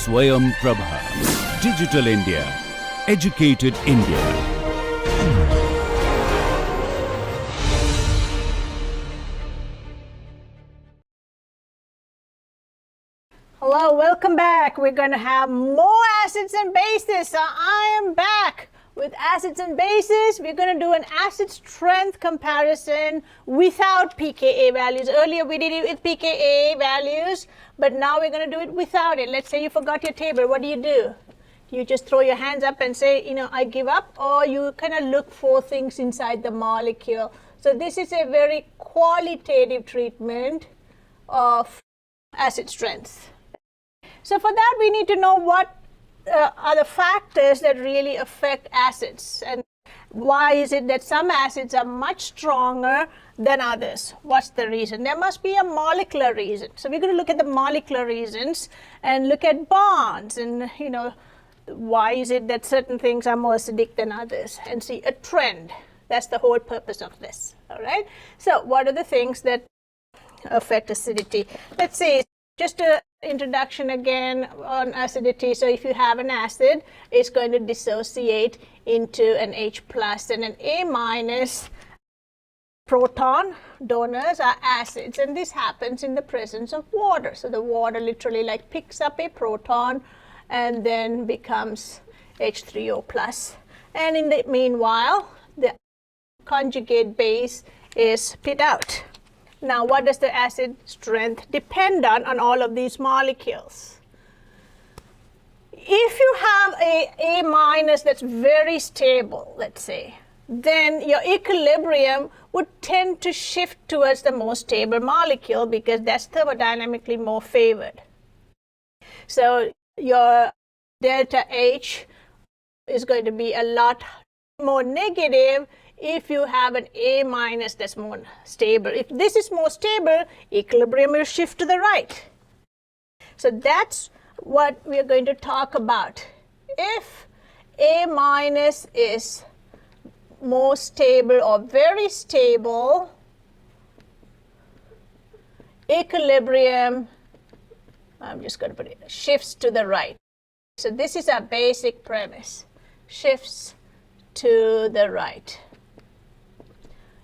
Swayam Prabha. Digital India. Educated India. Hello, welcome back. We're going to have more acids and bases. So I am back with acids and bases. We're going to do an acid strength comparison without pKa values. Earlier we did it with pKa values, but now we're going to do it without it. Let's say you forgot your table. What do? You just throw your hands up and say, I give up, or you kind of look for things inside the molecule. So this is a very qualitative treatment of acid strength. So for that, we need to know what are the factors that really affect acids, and why is it that some acids are much stronger than others? What's the reason? There must be a molecular reason. So we're going to look at the molecular reasons and look at bonds, and why is it that certain things are more acidic than others, and see a trend. That's the whole purpose of this. All right. So what are the things that affect acidity? Let's see. Just an introduction again on acidity. So if you have an acid, it's going to dissociate into an H plus and an A minus. Proton donors are acids, and this happens in the presence of water. So the water literally picks up a proton and then becomes H3O plus. And in the meanwhile, the conjugate base is spit out. Now, what does the acid strength depend on all of these molecules? If you have A minus that's very stable, let's say, then your equilibrium would tend to shift towards the most stable molecule because that's thermodynamically more favored. So your delta H is going to be a lot more negative if you have an A minus that's more stable. If this is more stable, equilibrium will shift to the right. So that's what we are going to talk about. If A minus is more stable or very stable, equilibrium, I'm just going to put it, shifts to the right. So this is our basic premise, shifts to the right.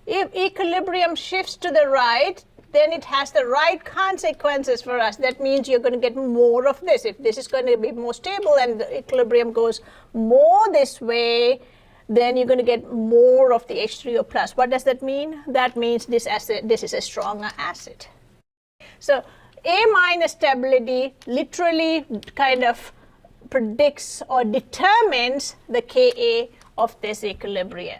If equilibrium shifts to the right, then it has the right consequences for us. That means you're going to get more of this. If this is going to be more stable and the equilibrium goes more this way, then you're going to get more of the H3O plus. What does that mean? That means this is a stronger acid. So A minus stability literally kind of predicts or determines the Ka of this equilibrium.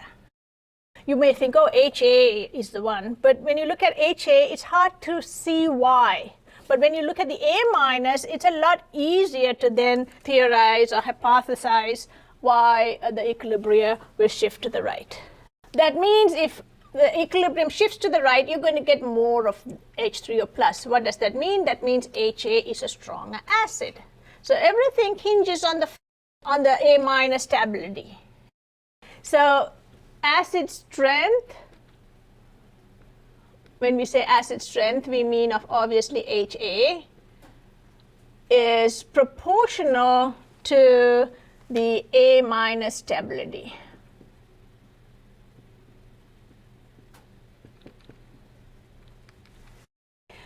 You may think, oh, HA is the one, but when you look at HA, it's hard to see why. But when you look at the A minus, it's a lot easier to then theorize or hypothesize why the equilibrium will shift to the right. That means if the equilibrium shifts to the right, you're going to get more of H3O plus. What does that mean? That means HA is a stronger acid. So everything hinges on the A minus stability. So acid strength, when we say acid strength, we mean of obviously HA, is proportional to the A minus stability.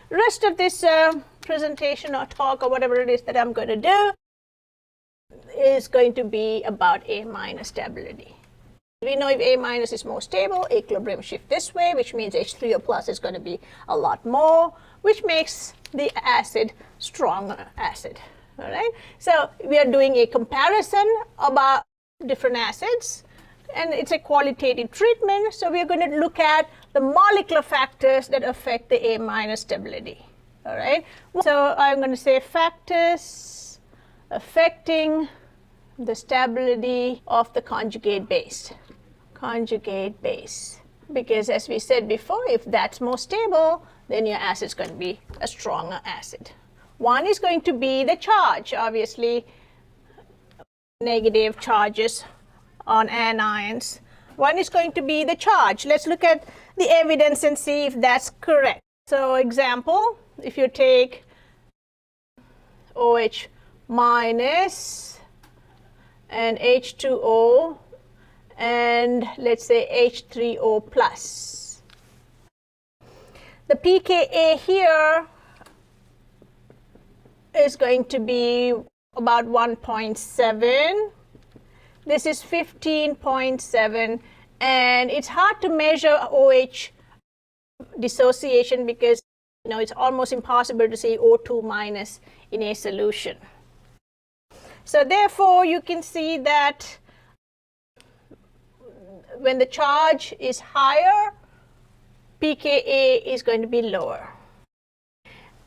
Rest of this presentation or talk or whatever it is that I'm going to do is going to be about A minus stability. We know if A minus is more stable, equilibrium shift this way, which means H3O plus is going to be a lot more, which makes the acid stronger acid. All right. So we are doing a comparison about different acids, and it's a qualitative treatment. So we are going to look at the molecular factors that affect the A minus stability. All right. So I'm going to say factors affecting the stability of the conjugate base. Conjugate base. Because as we said before, if that's more stable, then your acid is going to be a stronger acid. One is going to be the charge, obviously negative charges on anions. One is going to be the charge. Let's look at the evidence and see if that's correct. So example, if you take OH minus and H2O and let's say H3O plus. The pKa here is going to be about 1.7. This is 15.7, and it's hard to measure OH dissociation because it's almost impossible to say O2 minus in a solution. So therefore you can see that when the charge is higher, pKa is going to be lower.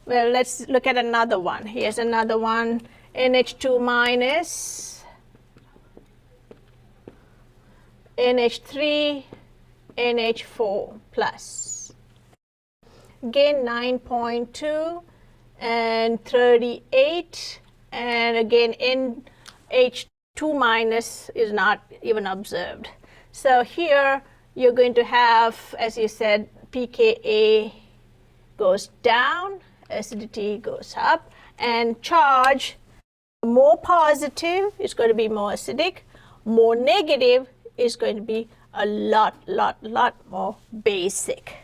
Well, let's look at another one. Here's another one, NH2 minus, NH3, NH4 plus. Again 9.2 and 38, and again NH2 minus is not even observed. So here you're going to have, as you said, pKa goes down, acidity goes up, and charge more positive is going to be more acidic, more negative is going to be a lot more basic.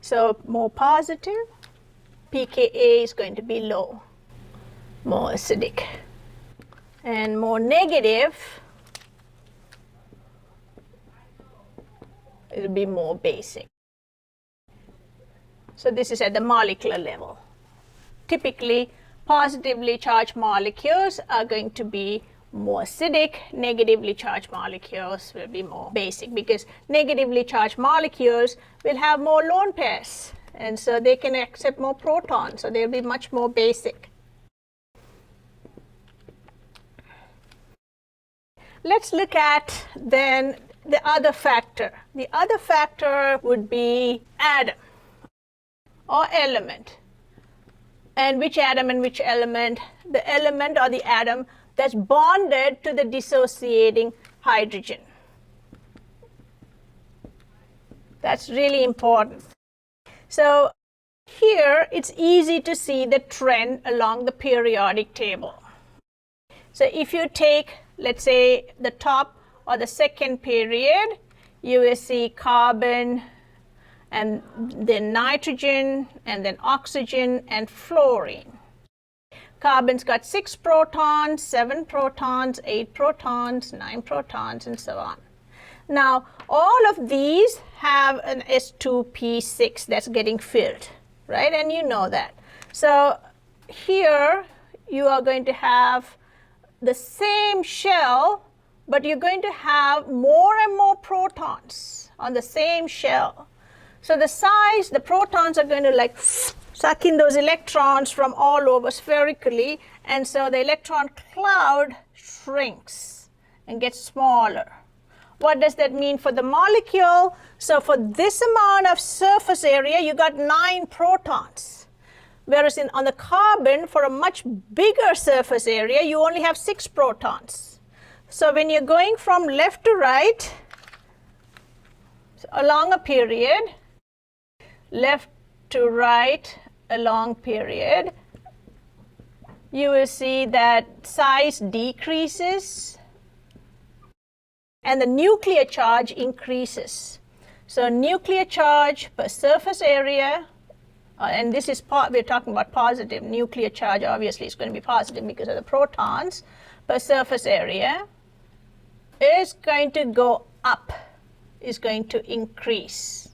So more positive, pKa is going to be low, more acidic, and more negative, it will be more basic. So this is at the molecular level. Typically, positively charged molecules are going to be more acidic, negatively charged molecules will be more basic, because negatively charged molecules will have more lone pairs, and so they can accept more protons, so they'll be much more basic. Let's look at then the other factor. The other factor would be atom or element. And which atom and which element? The element or the atom that's bonded to the dissociating hydrogen. That's really important. So here it's easy to see the trend along the periodic table. So if you take, let's say, the top or the second period, you will see carbon and then nitrogen and then oxygen and fluorine. Carbon's got 6 protons, 7 protons, 8 protons, 9 protons, and so on. Now, all of these have an S2P6 that's getting filled, right? And you know that. So here you are going to have the same shell, but you're going to have more and more protons on the same shell. So the size, the protons are going to like suck in those electrons from all over spherically, and so the electron cloud shrinks and gets smaller. What does that mean for the molecule? So for this amount of surface area, you got 9 protons. Whereas on the carbon, for a much bigger surface area, you only have 6 protons. So when you're going from left to right along a period, left to right along period, you will see that size decreases and the nuclear charge increases. So nuclear charge per surface area, and this is we're talking about positive. Nuclear charge obviously is going to be positive because of the protons per surface area, is going to go up, is going to increase.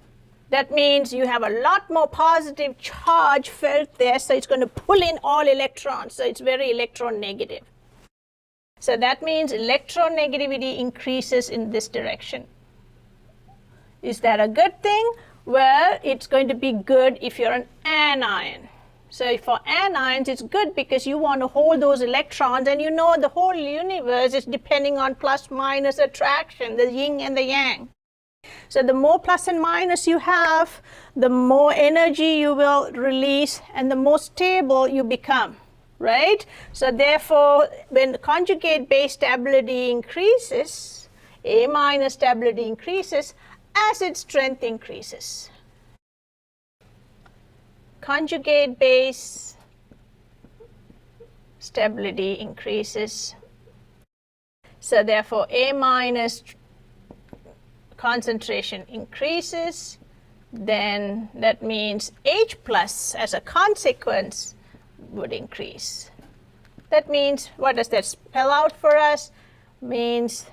That means you have a lot more positive charge felt there, so it's going to pull in all electrons, so it's very electronegative. So that means electronegativity increases in this direction. Is that a good thing? Well, it's going to be good if you're an anion. So for anions, it's good because you want to hold those electrons, and you know the whole universe is depending on plus minus attraction, the yin and the yang. So the more plus and minus you have, the more energy you will release and the more stable you become, right? So therefore, when the conjugate base stability increases, A minus stability increases, acid strength increases. Conjugate base stability increases. So therefore A minus concentration increases, then that means H plus as a consequence would increase. That means, what does that spell out for us? Means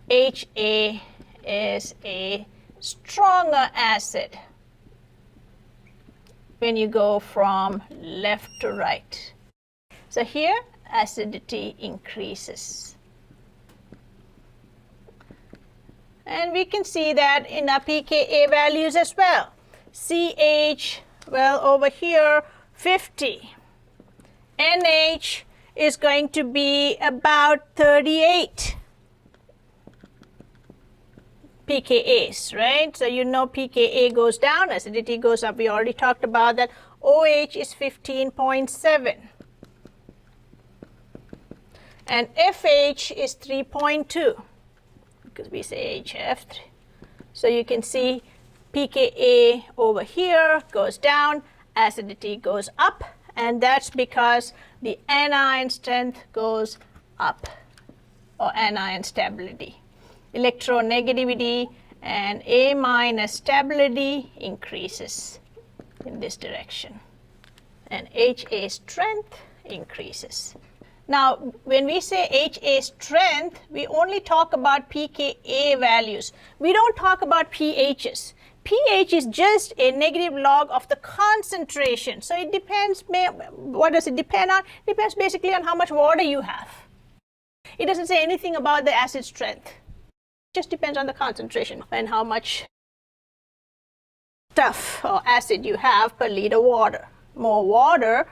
HA is a stronger acid when you go from left to right. So here acidity increases. And we can see that in our pKa values as well. CH, well, over here 50. NH is going to be about 38 pKa's, right? So you know pKa goes down, acidity goes up. We already talked about that. OH is 15.7. And FH is 3.2 because we say HF. So you can see pKa over here goes down, acidity goes up, and that's because the anion strength goes up, or anion stability. Electronegativity and A minus stability increases in this direction, and HA strength increases. Now, when we say HA strength, we only talk about pKa values. We don't talk about pHs. pH is just a negative log of the concentration. So it depends, what does it depend on? It depends basically on how much water you have. It doesn't say anything about the acid strength. It just depends on the concentration and how much stuff or acid you have per liter water. More water,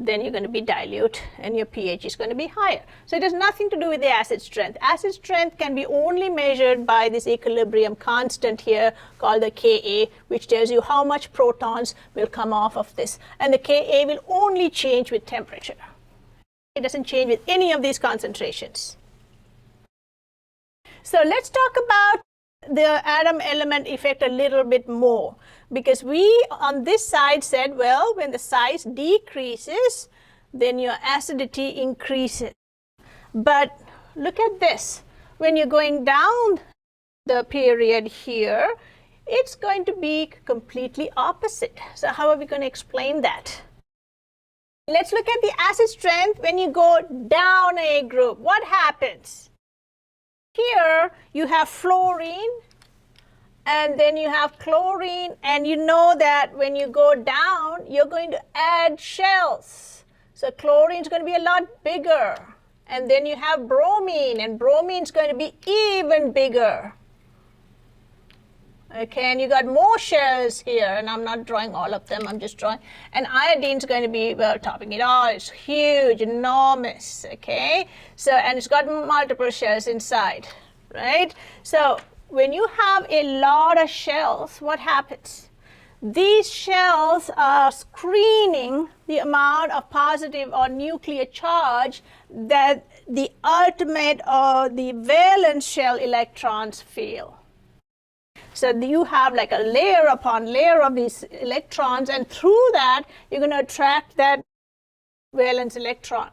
then you're going to be dilute and your pH is going to be higher. So it has nothing to do with the acid strength. Acid strength can be only measured by this equilibrium constant here called the Ka, which tells you how much protons will come off of this. And the Ka will only change with temperature. It doesn't change with any of these concentrations. So let's talk about the atom element effect a little bit more, because we on this side said, well, when the size decreases, then your acidity increases. But look at this. When you're going down the period here, it's going to be completely opposite. So how are we going to explain that? Let's look at the acid strength when you go down a group. What happens? Here you have fluorine, and then you have chlorine, and you know that when you go down, you're going to add shells. So chlorine is going to be a lot bigger. And then you have bromine, and bromine is going to be even bigger. Okay, and you got more shells here, and I'm not drawing all of them, I'm just drawing. And iodine is going to be, well, topping it all. It's huge, enormous, okay? So, and it's got multiple shells inside, right? So when you have a lot of shells, what happens? These shells are screening the amount of positive or nuclear charge that the ultimate or the valence shell electrons feel. So you have like a layer upon layer of these electrons, and through that you're going to attract that valence electron.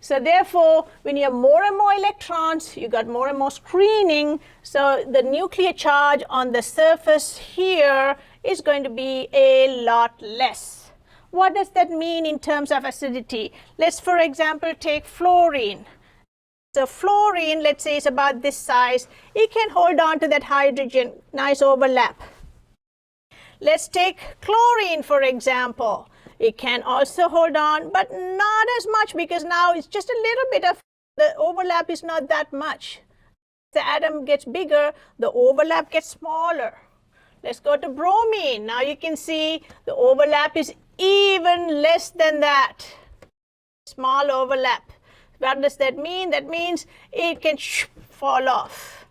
So therefore, when you have more and more electrons, you got more and more screening. So the nuclear charge on the surface here is going to be a lot less. What does that mean in terms of acidity? Let's, for example, take fluorine. So fluorine, let's say, is about this size. It can hold on to that hydrogen, nice overlap. Let's take chlorine, for example. It can also hold on, but not as much, because now it's just a little bit of, the overlap is not that much. The atom gets bigger, the overlap gets smaller. Let's go to bromine. Now you can see the overlap is even less than that. Small overlap. What does that mean? That means it can fall off.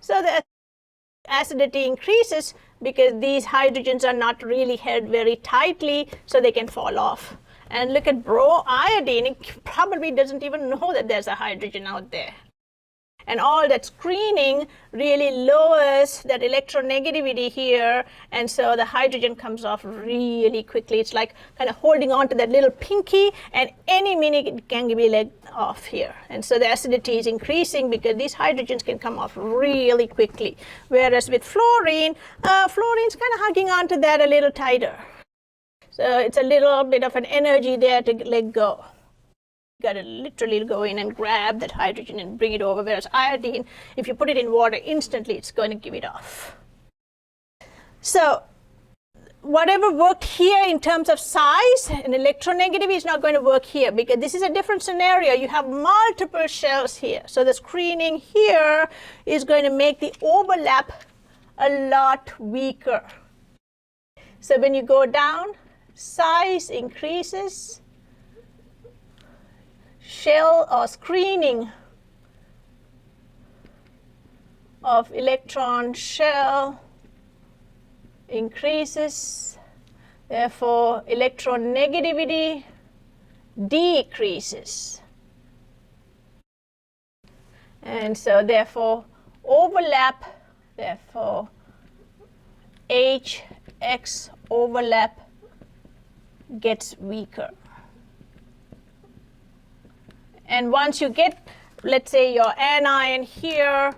So the acidity increases because these hydrogens are not really held very tightly, so they can fall off. And look at iodine, it probably doesn't even know that there's a hydrogen out there. And all that screening really lowers that electronegativity here, and so the hydrogen comes off really quickly. It's like kind of holding on to that little pinky, and any minute it can be let off here. And so the acidity is increasing because these hydrogens can come off really quickly. Whereas with fluorine, fluorine's kind of hugging onto that a little tighter. So it's a little bit of an energy there to let go. Got to literally go in and grab that hydrogen and bring it over, whereas iodine, if you put it in water instantly, it's going to give it off. So whatever worked here in terms of size and electronegativity is not going to work here, because this is a different scenario. You have multiple shells here, so the screening here is going to make the overlap a lot weaker. So when you go down, size increases, shell or screening of electron shell increases, therefore electronegativity decreases. And so therefore overlap, therefore HX overlap gets weaker. And once you get, let's say, your anion here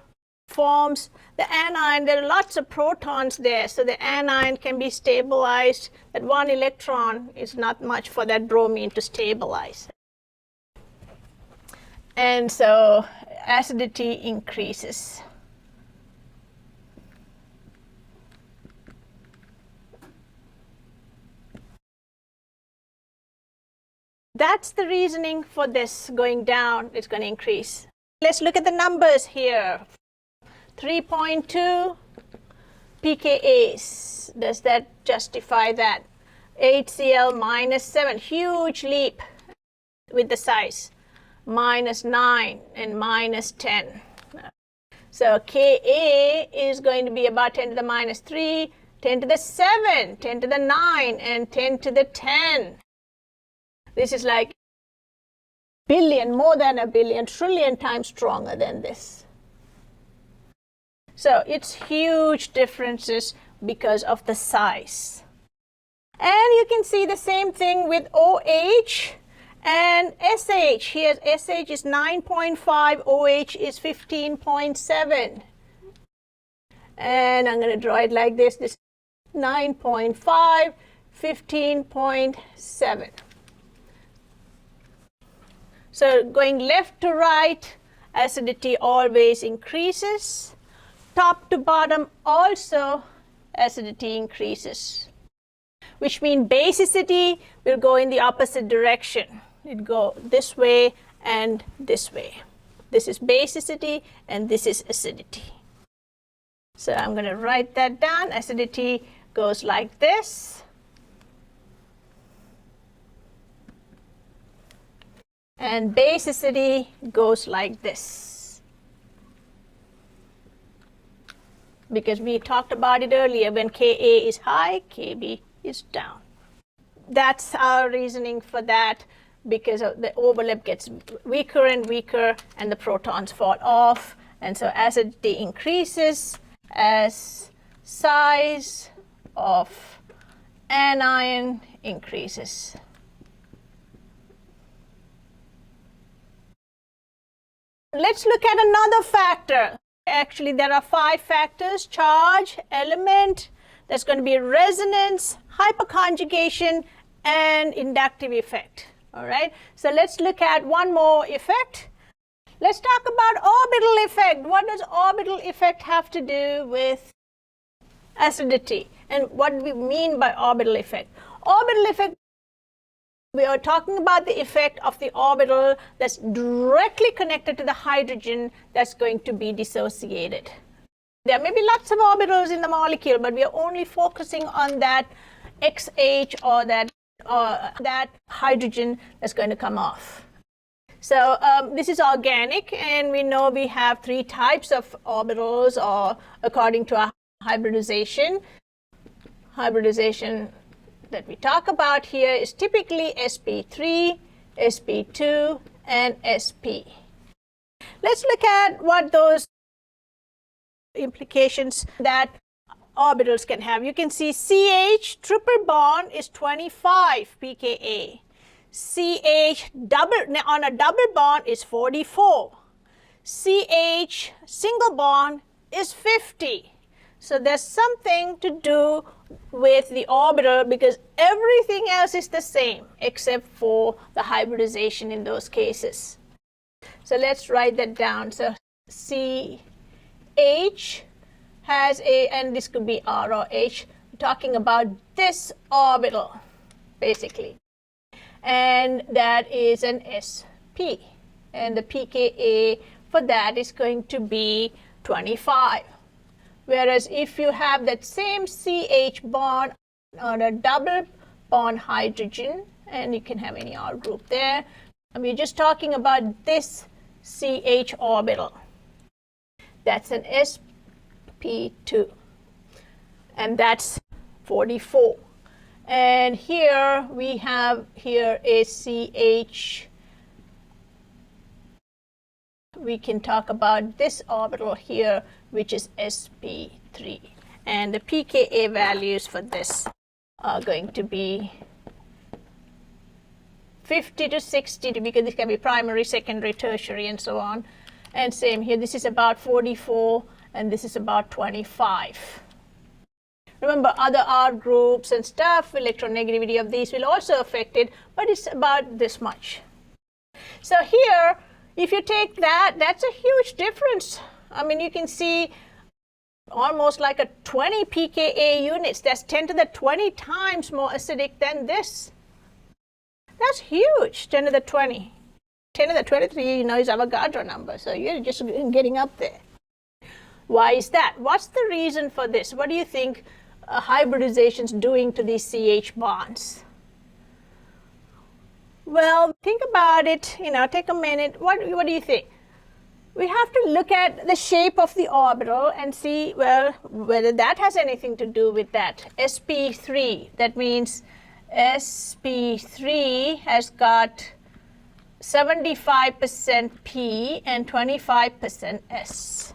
forms, the anion, there are lots of protons there, so the anion can be stabilized. That one electron is not much for that bromine to stabilize. And so acidity increases. That's the reasoning for this going down. It's going to increase. Let's look at the numbers here. 3.2 pKa's. Does that justify that? HCl minus 7, huge leap with the size. Minus 9 and minus 10. So Ka is going to be about 10 to the minus 3, 10 to the 7, 10 to the 9, and 10 to the 10. This is like billion, more than a billion, trillion times stronger than this. So it's huge differences because of the size. And you can see the same thing with OH and SH. Here SH is 9.5, OH is 15.7. And I'm going to draw it like this. This is 9.5, 15.7. So going left to right, acidity always increases. Top to bottom also acidity increases, which means basicity will go in the opposite direction. It go this way and this way. This is basicity and this is acidity. So I'm going to write that down. Acidity goes like this. And basicity goes like this. Because we talked about it earlier, when Ka is high, Kb is down. That's our reasoning for that, because the overlap gets weaker and weaker and the protons fall off. And so acidity increases as size of anion increases. Let's look at another factor. Actually, there are 5 factors: charge, element, there's going to be resonance, hyperconjugation, and inductive effect. All right, so let's look at one more effect. Let's talk about orbital effect. What does orbital effect have to do with acidity? And what do we mean by orbital effect? Orbital effect, we are talking about the effect of the orbital that's directly connected to the hydrogen that's going to be dissociated. There may be lots of orbitals in the molecule, but we are only focusing on that XH or that hydrogen that's going to come off. So this is organic, and we know we have 3 types of orbitals, or according to our hybridization. Hybridization that we talk about here is typically sp3, sp2, and sp. let's look at what those implications that orbitals can have. You can see CH triple bond is 25 pKa. CH double on a double bond is 44. CH single bond is 50. So there's something to do with the orbital because everything else is the same except for the hybridization in those cases. So let's write that down. So CH has a, and this could be R or H, talking about this orbital basically. And that is an SP. And the pKa for that is going to be 25. Whereas if you have that same CH bond on a double bond hydrogen, and you can have any R group there, and we're just talking about this CH orbital. That's an sp2, and that's 44. And here we have here a CH. We can talk about this orbital here, which is sp3, and the pKa values for this are going to be 50 to 60, because this can be primary, secondary, tertiary, and so on. And same here, this is about 44, and this is about 25. Remember, other R groups and stuff, electronegativity of these will also affect it, but it's about this much. So here, if you take that, that's a huge difference. I mean, you can see almost like a 20 pKa units. That's 10 to the 20 times more acidic than this. That's huge, 10 to the 20. 10 to the 23, you know, is Avogadro number. So you're just getting up there. Why is that? What's the reason for this? What do you think hybridization's doing to these CH bonds? Well, think about it, you know, take a minute. What do you think? We have to look at the shape of the orbital and see, well, whether that has anything to do with that. sp3, that means sp3 has got 75% P and 25% S.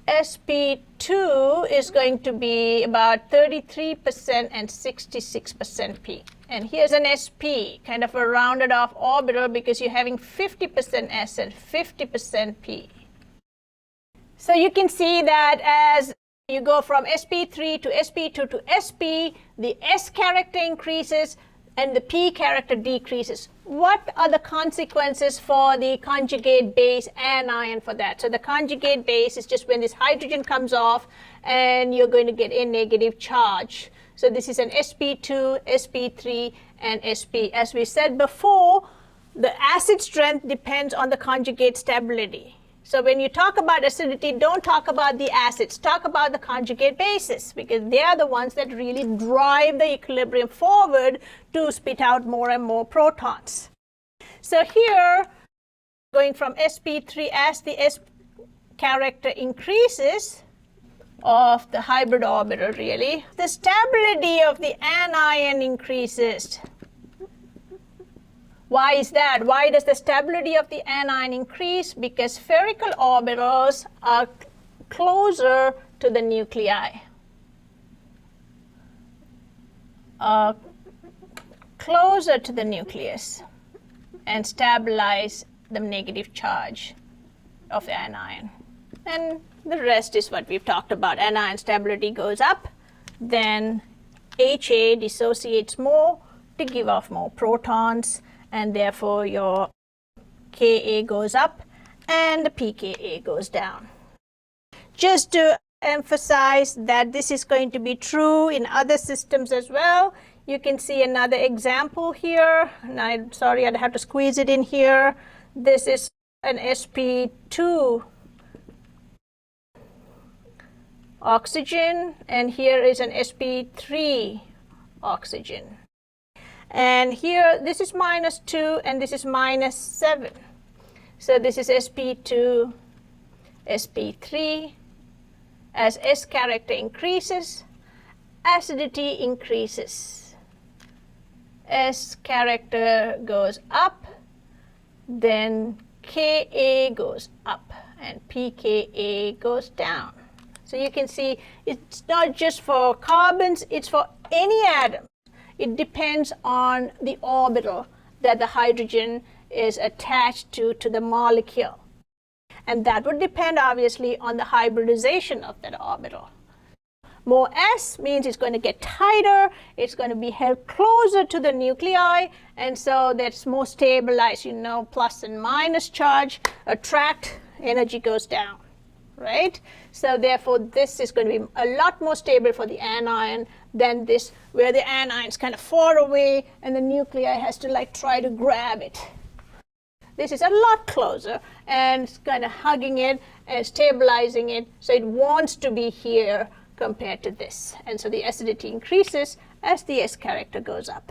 sp2 is going to be about 33% and 66% P. And here's an sp, kind of a rounded off orbital because you're having 50% S and 50% P. So you can see that as you go from sp3 to sp2 to sp, the S character increases and the P character decreases. What are the consequences for the conjugate base anion for that? So the conjugate base is just when this hydrogen comes off and you're going to get a negative charge. So this is an sp2, sp3, and sp. As we said before, the acid strength depends on the conjugate stability. So when you talk about acidity, don't talk about the acids, talk about the conjugate bases, because they are the ones that really drive the equilibrium forward to spit out more and more protons. So here, going from sp3, as the S character increases of the hybrid orbital really, the stability of the anion increases. Why is that? Why does the stability of the anion increase? Because spherical orbitals are closer to the nuclei. Closer to the nucleus and stabilize the negative charge of the anion. And the rest is what we've talked about. Anion stability goes up, then HA dissociates more to give off more protons, and therefore your Ka goes up and the pKa goes down. Just to emphasize that this is going to be true in other systems as well, you can see another example here, and I'm sorry I'd have to squeeze it in here. This is an sp2 oxygen, and here is an sp3 oxygen. And here, this is -2 and this is -7. So this is sp2, sp3. As S character increases, acidity increases. S character goes up, then Ka goes up and pKa goes down. So you can see it's not just for carbons, it's for any atom. It depends on the orbital that the hydrogen is attached to the molecule. And that would depend obviously on the hybridization of that orbital. More S means it's going to get tighter, it's going to be held closer to the nuclei, and so that's more stabilized. You know, plus and minus charge attract, energy goes down, right? So therefore this is going to be a lot more stable for the anion than this, where the anion's kind of far away and the nuclei has to like try to grab it. This is a lot closer and it's kind of hugging it and stabilizing it, so it wants to be here compared to this. And so the acidity increases as the S character goes up.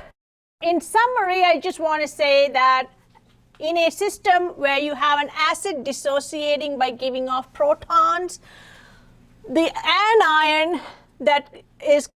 In summary, I just want to say that in a system where you have an acid dissociating by giving off protons, the anion that is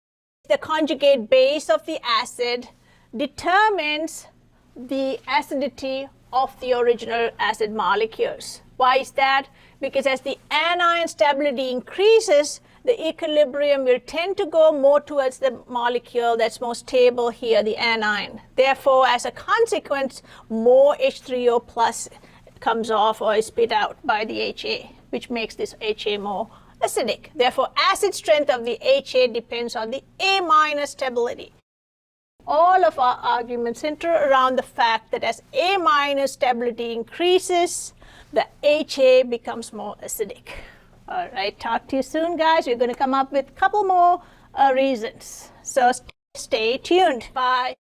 the conjugate base of the acid determines the acidity of the original acid molecules. Why is that? Because as the anion stability increases, the equilibrium will tend to go more towards the molecule that's more stable here, the anion. Therefore, as a consequence, more H3O plus comes off or is spit out by the HA, which makes this HA more acidic. Therefore, acid strength of the HA depends on the A minus stability. All of our arguments center around the fact that as A minus stability increases, the HA becomes more acidic. All right, talk to you soon, guys. We're going to come up with a couple more reasons. So stay tuned. Bye.